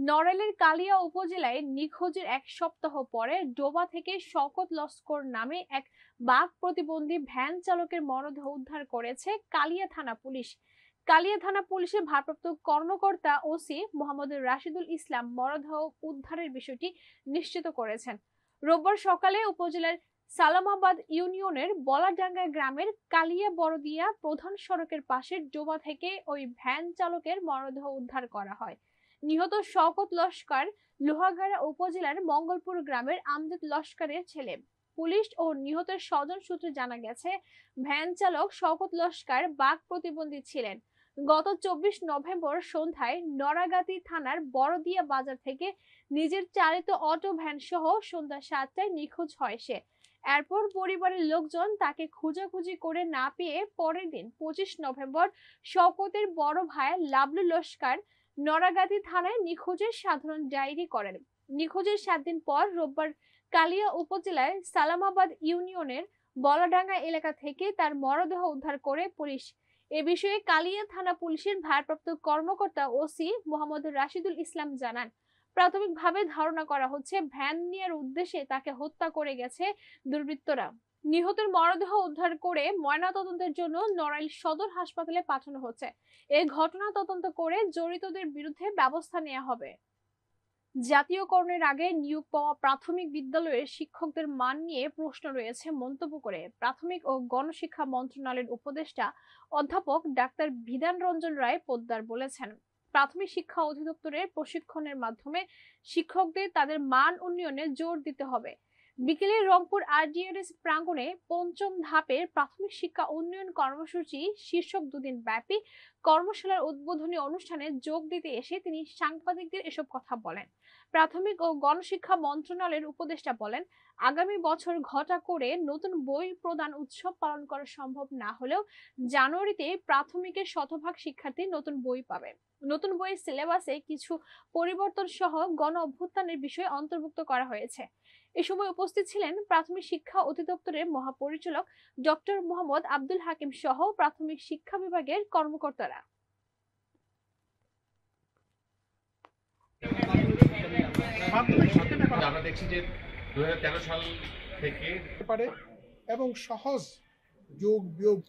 নড়াইলের কালিয়া উপজেলায় নিখোঁজের এক সপ্তাহ পরে ডোবা থেকে শওকত লস্কর নামে এক বাঘ প্রতিবন্ধী ভ্যান চালকের মরদেহ উদ্ধার করেছে কালিয়া থানা পুলিশ। কালিয়া থানা পুলিশের ভারপ্রাপ্ত কর্মকর্তা ওসি মোহাম্মদ রাশিদুল ইসলাম মরদেহ উদ্ধারের বিষয়টি নিশ্চিত করেছেন। রোববার সকালে উপজেলার সালামাবাদ ইউনিয়নের বলাডাঙ্গা গ্রামের কালিয়া বড়দিয়া প্রধান সড়কের পাশের ডোবা থেকে ওই ভ্যান চালকের মরদেহ উদ্ধার করা হয়। নিহত শওকত লস্কর লোহাগাড়া উপজেলার মঙ্গলপুর গ্রামের আমজাদ লস্করের ছেলে। পুলিশ ও নিহতের স্বজন সূত্রে জানা গেছে, ভ্যান চালক শওকত লস্কর বাঘ প্রতিবন্ধী ছিলেন। গত 24 নভেম্বর সন্ধ্যায় নড়াগাতি থানার বড়দিয়া বাজার থেকে নিজের চালিত অটো ভ্যান সহ সন্ধ্যা 7টায় নিখোঁজ হয় সে। এরপর পরিবারের লোকজন তাকে খোঁজাখুঁজি করে না পেয়ে পরের দিন 25 নভেম্বর শওকতের বড় ভাই লাবলু লস্কর নড়াগাতি থানায় নিখোঁজের সাধারণ ডায়েরি করেন। নিখোঁজের 7 দিন পর রোববার কালিয়া উপজেলার সালামাবাদ ইউনিয়নের বলাডাঙ্গা এলাকা থেকে তার মরদেহ উদ্ধার করে পুলিশ। এ বিষয়ে কালিয়া থানা পুলিশের ভারপ্রাপ্ত কর্মকর্তা ওসি মোহাম্মদ রাশিদুল ইসলাম জানান, প্রাথমিকভাবে ধারণা করা হচ্ছে ভ্যান নেয়ার উদ্দেশ্যে তাকে হত্যা করে গেছে দুর্বৃত্তরা। নিহতের মরদেহ উদ্ধার করে ময়নাতদন্তের জন্য নড়াইল সদর হাসপাতালে পাঠানো হচ্ছে। এই ঘটনা তদন্ত করে জড়িতদের বিরুদ্ধে ব্যবস্থা নেওয়া হবে। জাতীয়করণের আগে নিয়োগ পাওয়া প্রাথমিক বিদ্যালয়ের শিক্ষকদের মান নিয়ে প্রশ্ন রয়েছে মন্তব্য করে প্রাথমিক ও গণশিক্ষা মন্ত্রণালয়ের উপদেষ্টা অধ্যাপক ডাক্তার বিধান রঞ্জন রায় পোদ্দার বলেছেন, প্রাথমিক শিক্ষা অধিদপ্তরের প্রশিক্ষণের মাধ্যমে শিক্ষকদের তাদের মান উন্নয়নে জোর দিতে হবে। বিকেলে রংপুর RDRS প্রাঙ্গণে ৫ম ধাপের প্রাথমিক শিক্ষা উন্নয়ন কর্মসূচি শীর্ষক 2 দিন ব্যাপী কর্মশালার উদ্বোধনী অনুষ্ঠানে যোগ দিতে এসে তিনি সাংবাদিকদের এসব কথা বলেন। প্রাথমিক ও গণশিক্ষা মন্ত্রণালয়ের উপদেষ্টা বলেন, আগামী বছর ঘটা করে নতুন বই প্রদান উৎসব পালন করা সম্ভব না হলেও জানুয়ারিতে প্রাথমিকের শতভাগ শিক্ষার্থী নতুন বই পাবে। নতুন বইয়ের সিলেবাসে কিছু পরিবর্তন সহ গণ অভ্যুত্থানের বিষয় অন্তর্ভুক্ত করা হয়েছে। এ সময় উপস্থিত ছিলেন প্রাথমিক শিক্ষা অধিদপ্তরের মহাপরিচালক ডক্টর মোহাম্মদ আব্দুল হাকিম সহ প্রাথমিক শিক্ষা বিভাগের কর্মকর্তারা। আমরা দেখছি যে 2013 সাল থেকে এবং সহজ যোগ বিয়োগ